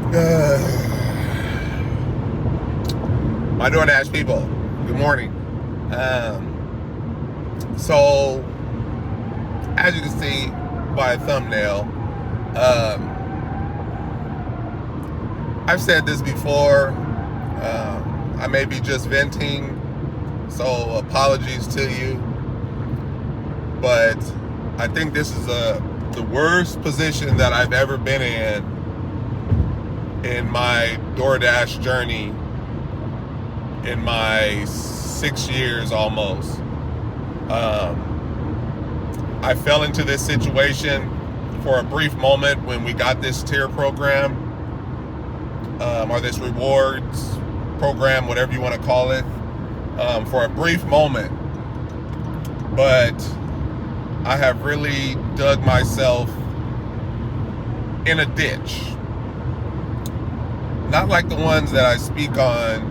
My DoorDash people, good morning. So, as you can see by a thumbnail, I've said this before. I may be just venting, so apologies to you. But I think this is the worst position that I've ever been in my DoorDash journey in my 6 years almost. I fell into this situation for a brief moment when we got this tier program, or this rewards program, whatever you want to call it, for a brief moment. But I have really dug myself in a ditch. Not like the ones that I speak on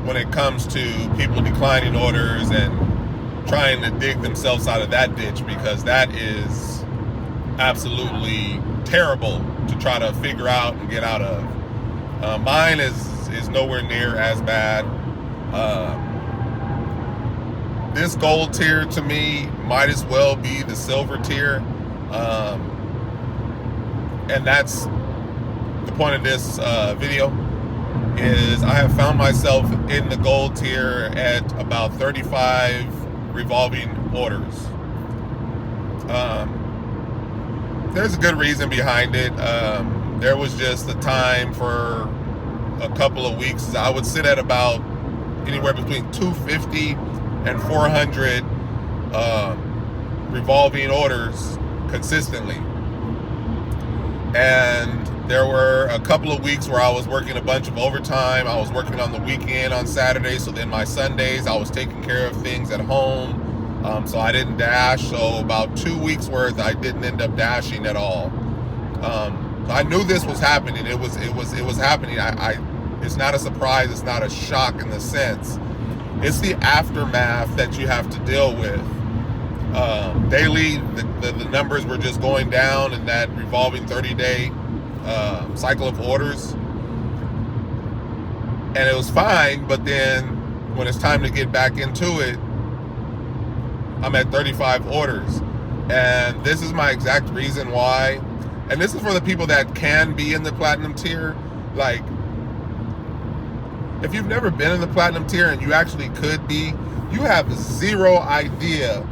when it comes to people declining orders and trying to dig themselves out of that ditch, because that is absolutely terrible to try to figure out and get out of. Mine is nowhere near as bad. This gold tier to me might as well be the silver tier. And that's the point of this video, is I have found myself in the gold tier at about 35 revolving orders. There's a good reason behind it. There was just a time for a couple of weeks I would sit at about anywhere between 250 and 400 revolving orders consistently. And there were a couple of weeks where I was working a bunch of overtime. I was working on the weekend on Saturday, so then my Sundays I was taking care of things at home. So I didn't dash. So about 2 weeks worth I didn't end up dashing at all. I knew this was happening. It was happening. It's not a surprise. It's not a shock in the sense. It's the aftermath that you have to deal with. Daily, the numbers were just going down in that revolving 30-day cycle of orders. And it was fine, but then when it's time to get back into it, I'm at 35 orders. And this is my exact reason why. And this is for the people that can be in the platinum tier. Like, if you've never been in the platinum tier and you actually could be, you have zero idea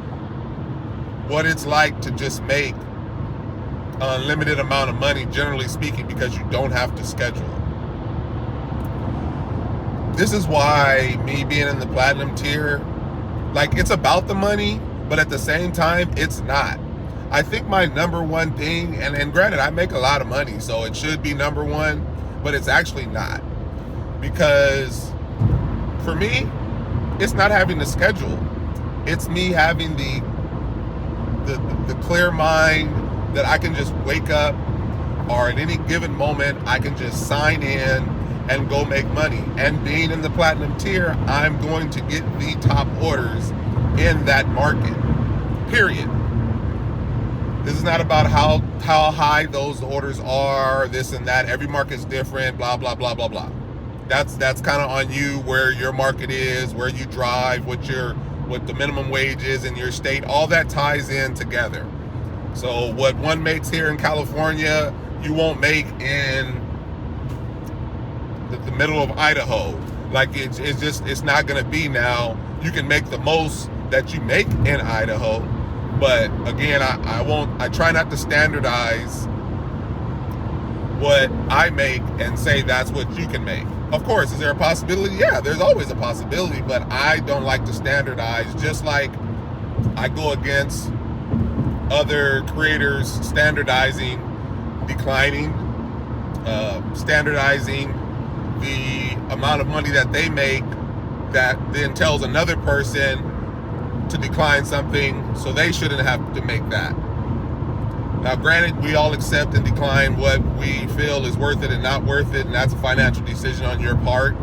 what it's like to just make an unlimited amount of money, generally speaking, because you don't have to schedule. This is why me being in the platinum tier, like, it's about the money, but at the same time, it's not. I think my number one thing, and granted, I make a lot of money, so it should be number one, but it's actually not. Because for me, it's not having to schedule. It's me having the clear mind that I can just wake up, or at any given moment, I can just sign in and go make money. And being in the platinum tier, I'm going to get the top orders in that market, period. This is not about how high those orders are, this and that. Every market's different, blah, blah, blah, blah, blah. That's kind of on you, where your market is, where you drive, what the minimum wage is in your state. All that ties in together. So what one makes here in California, you won't make in the middle of Idaho. Like, it's not going to be. Now you can make the most that you make in Idaho, but again, I try not to standardize what I make and say that's what you can make. Of course, is there a possibility? Yeah, there's always a possibility, but I don't like to standardize, just like I go against other creators standardizing, declining, standardizing the amount of money that they make that then tells another person to decline something, so they shouldn't have to make that. Now, granted, we all accept and decline what we feel is worth it and not worth it, and that's a financial decision on your part,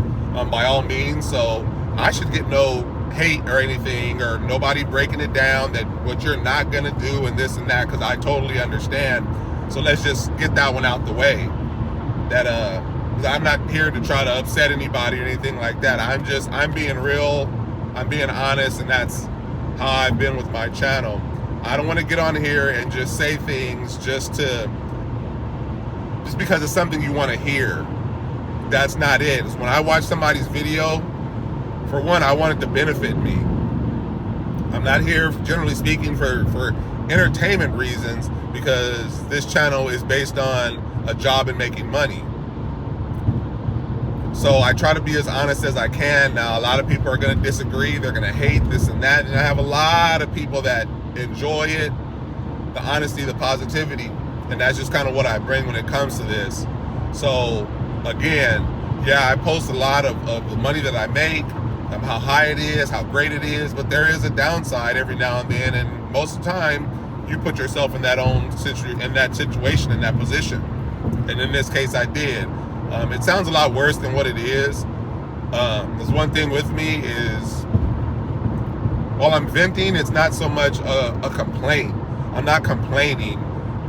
by all means. So I should get no hate or anything, or nobody breaking it down that what you're not going to do and this and that, because I totally understand. So let's just get that one out the way. that 'cause I'm not here to try to upset anybody or anything like that. I'm being real, I'm being honest, and that's how I've been with my channel. I don't want to get on here and just say things just because it's something you want to hear. That's not it. It's when I watch somebody's video, for one, I want it to benefit me. I'm not here, generally speaking, for entertainment reasons, because this channel is based on a job and making money. So I try to be as honest as I can. Now, a lot of people are going to disagree. They're going to hate this and that. And I have a lot of people that enjoy it, the honesty, the positivity. And that's just kind of what I bring when it comes to this. So again, yeah, I post a lot of the money that I make, how high it is, how great it is, but there is a downside every now and then, and most of the time you put yourself in that situation, in that position. And in this case, I did. It sounds a lot worse than what it is. There's one thing with me is, while I'm venting, it's not so much a complaint. I'm not complaining.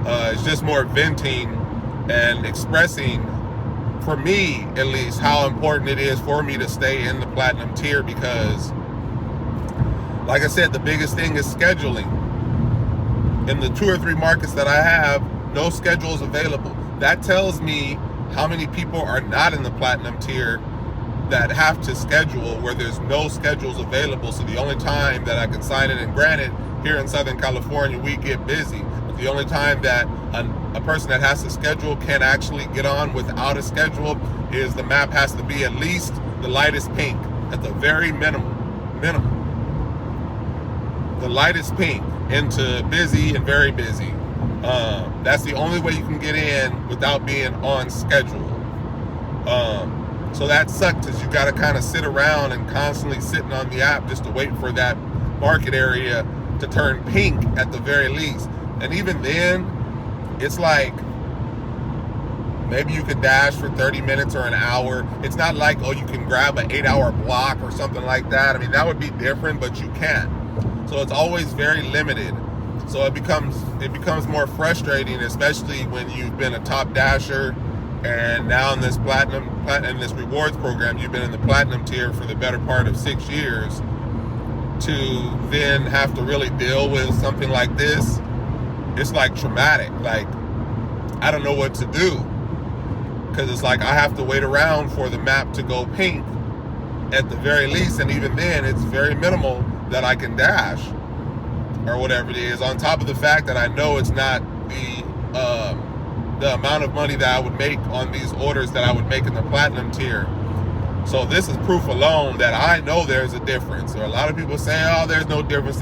It's just more venting and expressing, for me at least, how important it is for me to stay in the platinum tier, because like I said, the biggest thing is scheduling. In the 2 or 3 markets that I have, no schedule is available. That tells me how many people are not in the platinum tier that have to schedule, where there's no schedules available. So the only time that I can sign in, and granted, here in Southern California, we get busy, but the only time that a person that has to schedule can actually get on without a schedule is the map has to be at least the lightest pink, at the very minimum. The lightest pink into busy and very busy. That's the only way you can get in without being on schedule. So that sucks, because you got to kind of sit around and constantly sitting on the app just to wait for that market area to turn pink at the very least. And even then, it's like maybe you could dash for 30 minutes or an hour. It's not like, oh, you can grab an 8-hour block or something like that. I mean, that would be different, but you can't. So it's always very limited. So it becomes more frustrating, especially when you've been a top dasher, and now in this in this rewards program, you've been in the platinum tier for the better part of 6 years, to then have to really deal with something like this. It's like traumatic. Like, I don't know what to do, because it's like I have to wait around for the map to go pink at the very least, and even then it's very minimal that I can dash or whatever it is, on top of the fact that I know it's not the amount of money that I would make on these orders that I would make in the platinum tier. So this is proof alone that I know there's a difference. Or a lot of people say, oh, there's no difference.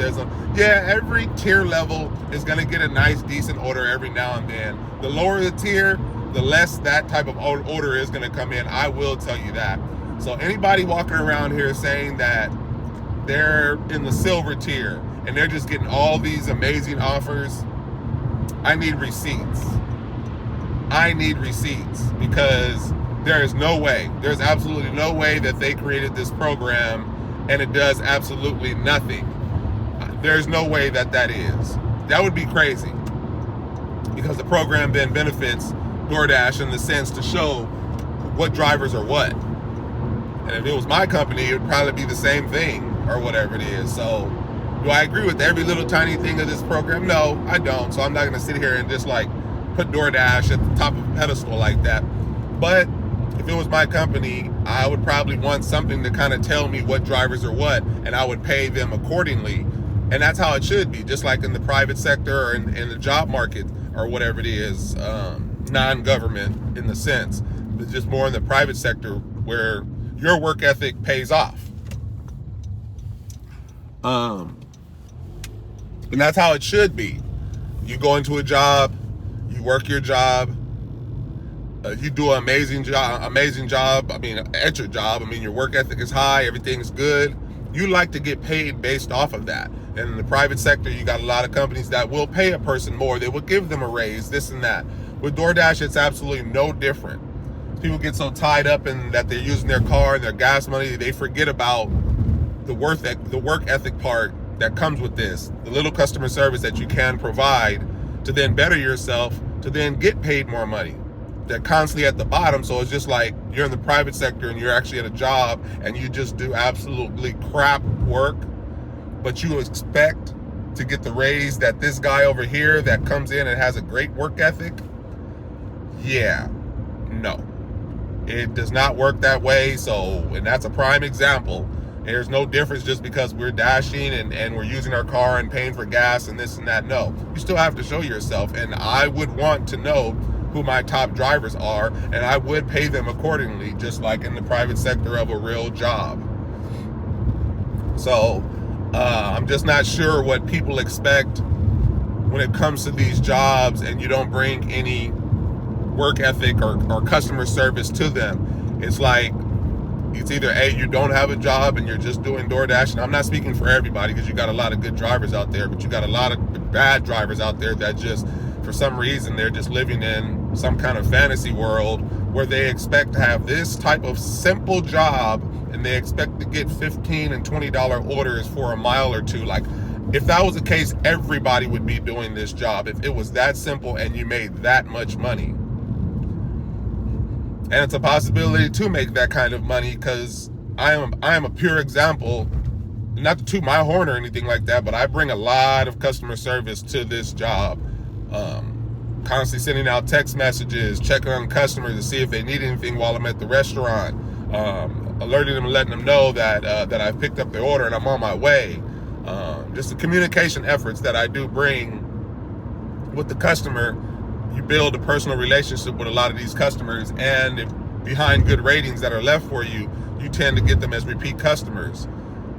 Yeah, every tier level is going to get a nice, decent order every now and then. The lower the tier, the less that type of order is going to come in. I will tell you that. So anybody walking around here saying that they're in the silver tier and they're just getting all these amazing offers, I need receipts. I need receipts, because there is no way, there's absolutely no way that they created this program and it does absolutely nothing. There's no way that is. That would be crazy, because the program then benefits DoorDash in the sense to show what drivers are what. And if it was my company, it would probably be the same thing or whatever it is. So do I agree with every little tiny thing of this program? No, I don't. So I'm not going to sit here and just like put DoorDash at the top of a pedestal like that. But if it was my company, I would probably want something to kind of tell me what drivers are what, and I would pay them accordingly. And that's how it should be, just like in the private sector or in the job market or whatever it is, non-government in the sense, but just more in the private sector where your work ethic pays off. And that's how it should be. You go into a job, you work your job, you do an amazing job. I mean, at your job, I mean, your work ethic is high, everything's good. You like to get paid based off of that. And in the private sector, you got a lot of companies that will pay a person more. They will give them a raise, this and that. With DoorDash, it's absolutely no different. People get so tied up in that they're using their car and their gas money, they forget about the work ethic part that comes with this, the little customer service that you can provide to then better yourself, to then get paid more money. they're constantly at the bottom. So it's just like you're in the private sector and you're actually at a job and you just do absolutely crap work, but you expect to get the raise that this guy over here that comes in and has a great work ethic. Yeah, no, it does not work that way. So, and that's a prime example. There's no difference just because we're dashing and we're using our car and paying for gas and this and that. No, you still have to show yourself. And I would want to know who my top drivers are, and I would pay them accordingly, just like in the private sector of a real job. So I'm just not sure what people expect when it comes to these jobs and you don't bring any work ethic or customer service to them. It's like, it's either A, you don't have a job and you're just doing DoorDash, and I'm not speaking for everybody because you got a lot of good drivers out there, but you got a lot of bad drivers out there that just, for some reason, they're just living in some kind of fantasy world where they expect to have this type of simple job and they expect to get $15 and $20 orders for a mile or two. Like, if that was the case, everybody would be doing this job if it was that simple and you made that much money. And it's a possibility to make that kind of money, because I am a pure example, not to toot my horn or anything like that, but I bring a lot of customer service to this job. Constantly sending out text messages, checking on customers to see if they need anything while I'm at the restaurant, alerting them and letting them know that I've picked up their order and I'm on my way. Just the communication efforts that I do bring with the customer. You build a personal relationship with a lot of these customers, and if behind good ratings that are left for you, you tend to get them as repeat customers.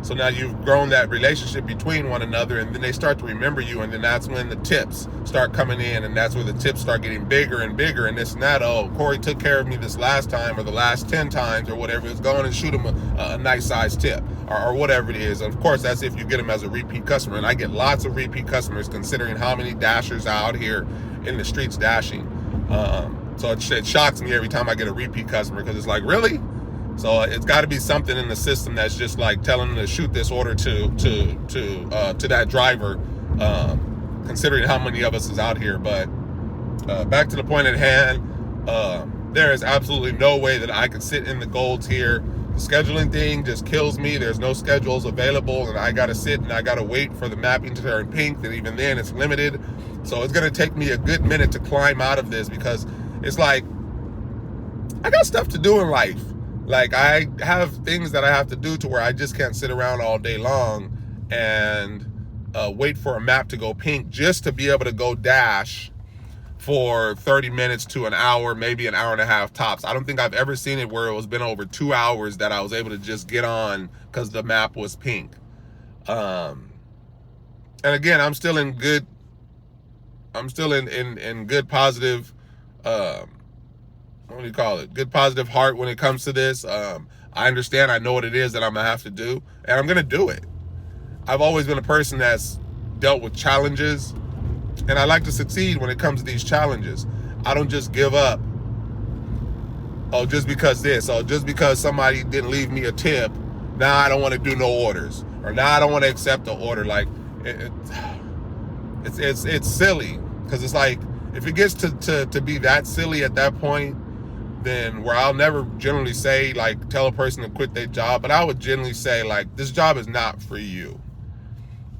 So now you've grown that relationship between one another, and then they start to remember you, and then that's when the tips start coming in, and that's where the tips start getting bigger and bigger, and this and that. Oh, Corey took care of me this last time, or the last 10 times, or whatever. It's going and shoot him a nice size tip, or whatever it is. And of course, that's if you get them as a repeat customer, and I get lots of repeat customers considering how many dashers are out here in the streets dashing. So it shocks me every time I get a repeat customer, because it's like, really? So it's got to be something in the system that's just like telling them to shoot this order to that driver, considering how many of us is out here. But back to the point at hand, there is absolutely no way that I could sit in the golds here. The scheduling thing just kills me. There's no schedules available, and I got to sit and I got to wait for the mapping to turn pink, and even then it's limited. So it's going to take me a good minute to climb out of this, because it's like, I got stuff to do in life. Like, I have things that I have to do to where I just can't sit around all day long and wait for a map to go pink just to be able to go dash for 30 minutes to an hour, maybe an hour and a half tops. I don't think I've ever seen it where it was been over 2 hours that I was able to just get on because the map was pink. And again, I'm still in good positive, what do you call it? Good positive heart when it comes to this. I understand, I know what it is that I'm gonna have to do, and I'm gonna do it. I've always been a person that's dealt with challenges, and I like to succeed when it comes to these challenges. I don't just give up. Oh, just because this, or just because somebody didn't leave me a tip, now I don't want to do no orders, or now I don't want to accept the order. Like, it's silly, because it's like, if it gets to be that silly at that point, then where I'll never generally say, like, tell a person to quit their job, but I would generally say, like, this job is not for you.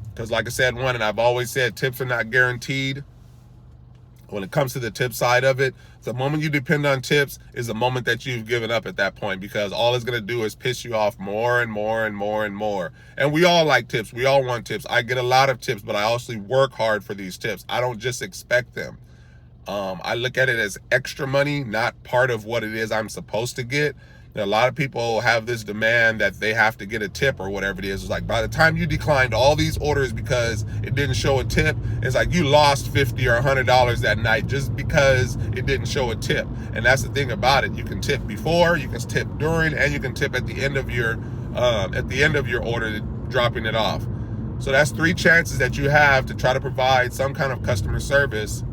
Because like I said, and I've always said, tips are not guaranteed. When it comes to the tip side of it, the moment you depend on tips is the moment that you've given up at that point, because all it's going to do is piss you off more and more and more and more. And we all like tips. We all want tips. I get a lot of tips, but I also work hard for these tips. I don't just expect them. I look at it as extra money, not part of what it is I'm supposed to get. A lot of people have this demand that they have to get a tip or whatever it is. It's like, by the time you declined all these orders because it didn't show a tip, it's like you lost $50 or $100 that night just because it didn't show a tip. And that's the thing about it. You can tip before, you can tip during, and you can tip at the end of your order, dropping it off. So that's 3 chances that you have to try to provide some kind of customer service,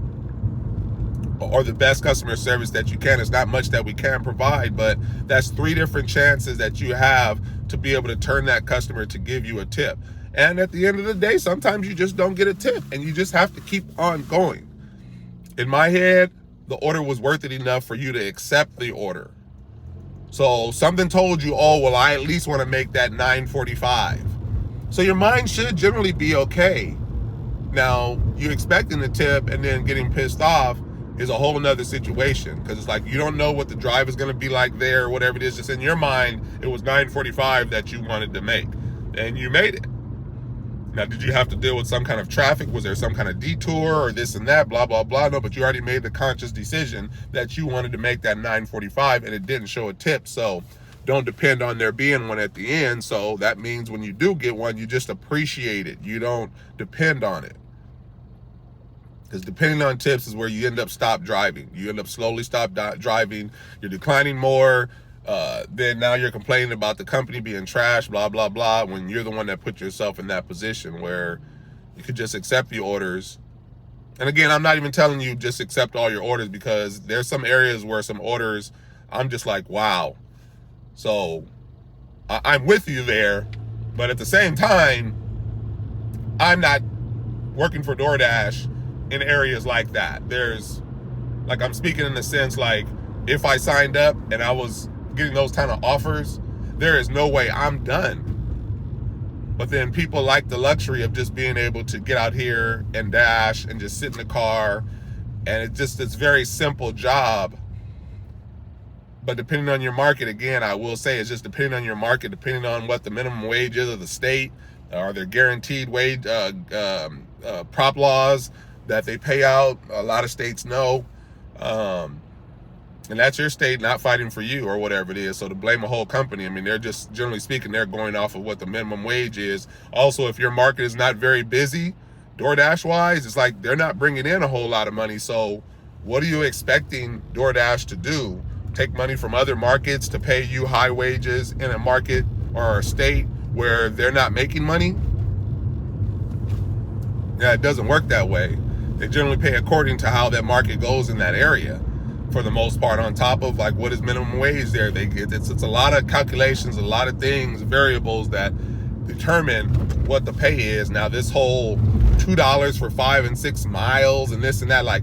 or the best customer service that you can. It's not much that we can provide, but that's 3 different chances that you have to be able to turn that customer to give you a tip. And at the end of the day, sometimes you just don't get a tip, and you just have to keep on going. In my head, the order was worth it enough for you to accept the order. So something told you, oh, well, I at least want to make that $9.45. So your mind should generally be okay. Now, you expecting the tip and then getting pissed off is a whole nother situation, because it's like you don't know what the drive is going to be like there or whatever it is. Just in your mind, it was $9.45 that you wanted to make, and you made it. Now, did you have to deal with some kind of traffic? Was there some kind of detour or this and that, blah, blah, blah? No, but you already made the conscious decision that you wanted to make that $9.45, and it didn't show a tip. So don't depend on there being one at the end. So that means when you do get one, you just appreciate it. You don't depend on it. Because depending on tips is where you end up driving. You end up slowly driving. You're declining more. Then now you're complaining about the company being trash, blah, blah, blah, when you're the one that put yourself in that position where you could just accept the orders. And again, I'm not even telling you just accept all your orders, because there's some areas where some orders, I'm just like, wow. So I'm with you there. But at the same time, I'm not working for DoorDash in areas like that. There's, like, I'm speaking in the sense, like, if I signed up and I was getting those kind of offers, there is no way I'm done. But then people like the luxury of just being able to get out here and dash and just sit in the car, and it's very simple job. But depending on your market, again, I will say it's just depending on your market, depending on what the minimum wage is of the state. Are there guaranteed wage prop laws that they pay out? A lot of states no. And that's your state not fighting for you or whatever it is. So to blame a whole company, I mean, they're just, generally speaking, they're going off of what the minimum wage is. Also, if your market is not very busy, DoorDash wise, it's like they're not bringing in a whole lot of money. So what are you expecting DoorDash to do? Take money from other markets to pay you high wages in a market or a state where they're not making money? Yeah, it doesn't work that way. They generally pay according to how that market goes in that area, for the most part, on top of like what is minimum wage there. It's a lot of calculations, a lot of things, variables that determine what the pay is. Now this whole $2 for 5 and 6 miles and this and that, like,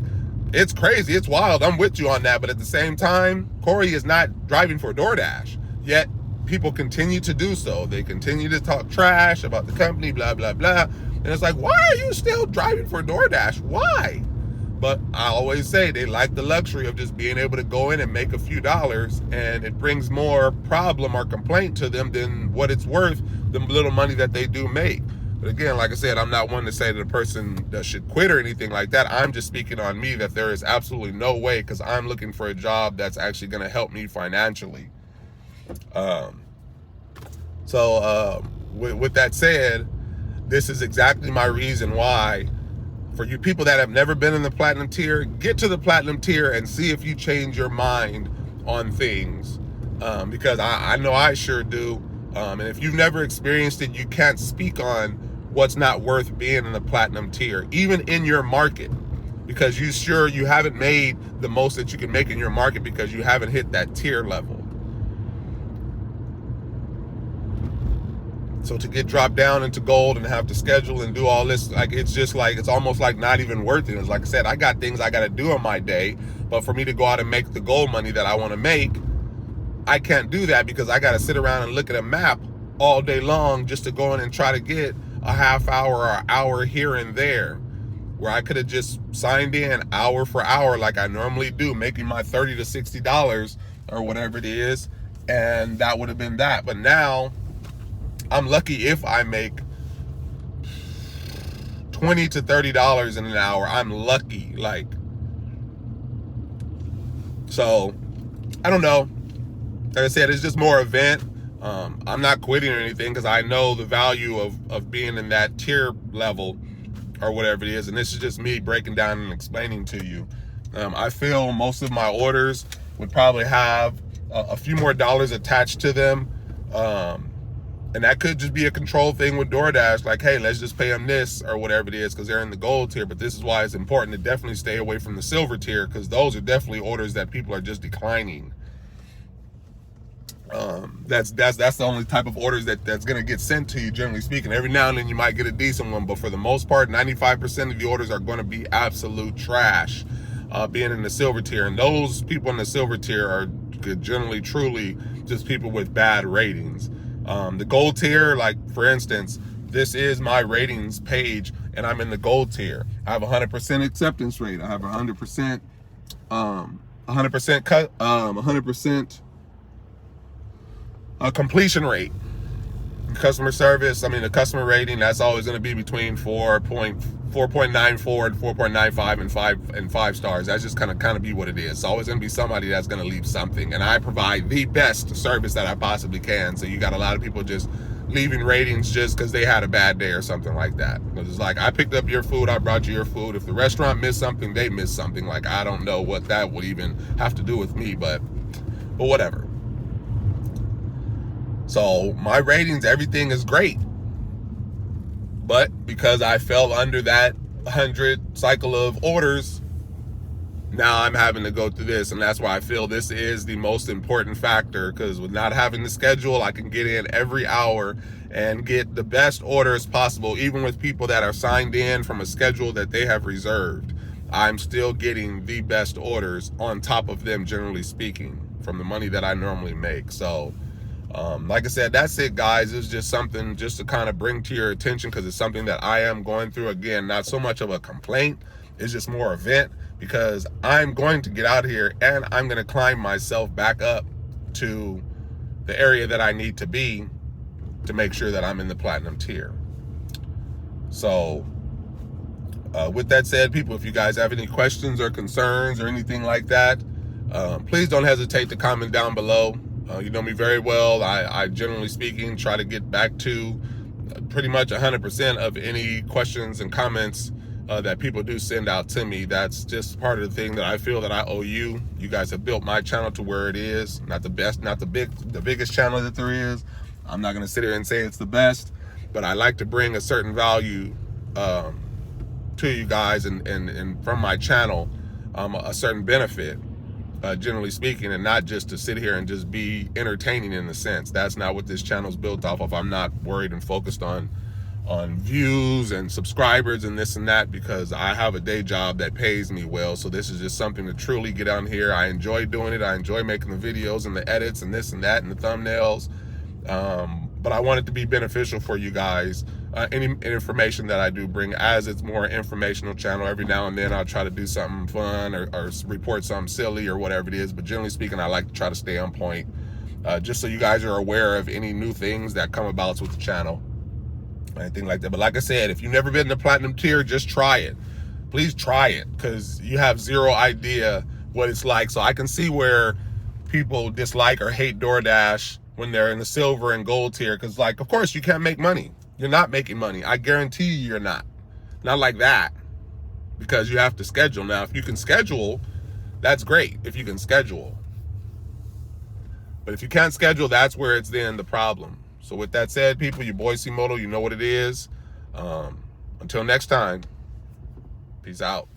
it's crazy, it's wild. I'm with you on that. But at the same time, Corey is not driving for DoorDash, yet people continue to do so. They continue to talk trash about the company, blah, blah, blah. And it's like, why are you still driving for DoorDash? Why? But I always say they like the luxury of just being able to go in and make a few dollars, and it brings more problem or complaint to them than what it's worth, the little money that they do make. But again, like I said, I'm not one to say that a person that should quit or anything like that. I'm just speaking on me, that there is absolutely no way, because I'm looking for a job that's actually going to help me financially. With that said, this is exactly my reason why, for you people that have never been in the platinum tier, get to the platinum tier and see if you change your mind on things, because I know I sure do. And if you've never experienced it, you can't speak on what's not worth being in the platinum tier, even in your market, because you haven't made the most that you can make in your market because you haven't hit that tier level. So to get dropped down into gold and have to schedule and do all this, like, it's just like, it's almost like not even worth it. It's like I said, I got things I got to do in my day, but for me to go out and make the gold money that I want to make, I can't do that, because I got to sit around and look at a map all day long just to go in and try to get a half hour or an hour here and there, where I could have just signed in hour for hour like I normally do, making my $30 to $60 or whatever it is, and that would have been that. But now I'm lucky if I make $20 to $30 in an hour. I'm lucky, like. So I don't know. Like I said, it's just more event. I'm not quitting or anything, because I know the value of being in that tier level or whatever it is. And this is just me breaking down and explaining to you. I feel most of my orders would probably have a few more dollars attached to them. And that could just be a control thing with DoorDash. Like, hey, let's just pay them this or whatever it is, because they're in the gold tier. But this is why it's important to definitely stay away from the silver tier, because those are definitely orders that people are just declining. That's the only type of orders that's going to get sent to you, generally speaking. Every now and then you might get a decent one, but for the most part, 95% of the orders are going to be absolute trash. being in the silver tier. And those people in the silver tier are generally, truly just people with bad ratings. The gold tier, like for instance, this is my ratings page, and I'm in the gold tier. I have 100% acceptance rate. I have 100%, 100% completion rate. Customer service, the customer rating, that's always going to be between 4.94 and 4.95 and 5 stars. That's just kind of be what it is. It's always going to be somebody that's going to leave something, and I provide the best service that I possibly can. So you got a lot of people just leaving ratings just because they had a bad day or something like that. It's like, I picked up your food, I brought you your food. If the restaurant missed something, they missed something. Like, I don't know what that would even have to do with me, but whatever. So my ratings, everything is great. But because I fell under that 100 cycle of orders, now I'm having to go through this. And that's why I feel this is the most important factor, because with not having the schedule, I can get in every hour and get the best orders possible. Even with people that are signed in from a schedule that they have reserved, I'm still getting the best orders on top of them, generally speaking, from the money that I normally make. So like I said, that's it, guys. It's just something just to kind of bring to your attention, because it's something that I am going through. Again, not so much of a complaint, it's just more a vent, because I'm going to get out of here and I'm going to climb myself back up to the area that I need to be to make sure that I'm in the platinum tier. So with that said, people, if you guys have any questions or concerns or anything like that, please don't hesitate to comment down below. You know me very well. I generally speaking try to get back to pretty much 100% of any questions and comments that people do send out to me. That's just part of the thing that I feel that I owe you. You guys have built my channel to where it is. Not the best, not the biggest channel that there is. I'm not going to sit here and say it's the best, but I like to bring a certain value to you guys and from my channel, a certain benefit. Generally speaking, and not just to sit here and just be entertaining in a sense. That's not what this channel is built off of. I'm not worried and focused on views and subscribers and this and that, because I have a day job that pays me well. So this is just something to truly get on here. I enjoy doing it. I enjoy making the videos and the edits and this and that and the thumbnails. But I want it to be beneficial for you guys. Any information that I do bring, as it's more informational channel. Every now and then I'll try to do something fun or report something silly or whatever it is, but generally speaking, I like to try to stay on point, just so you guys are aware of any new things that come about with the channel, anything like that. But like I said, if you've never been in the platinum tier, just try it. Please try it, because you have zero idea what it's like. So I can see where people dislike or hate DoorDash when they're in the silver and gold tier, because, like, of course you can't make money. You're not making money. I guarantee you you're not. Not like that. Because you have to schedule. Now, if you can schedule, that's great. If you can schedule. But if you can't schedule, that's where it's then the problem. So with that said, people, your boy C-Moto, you know what it is. Until next time, peace out.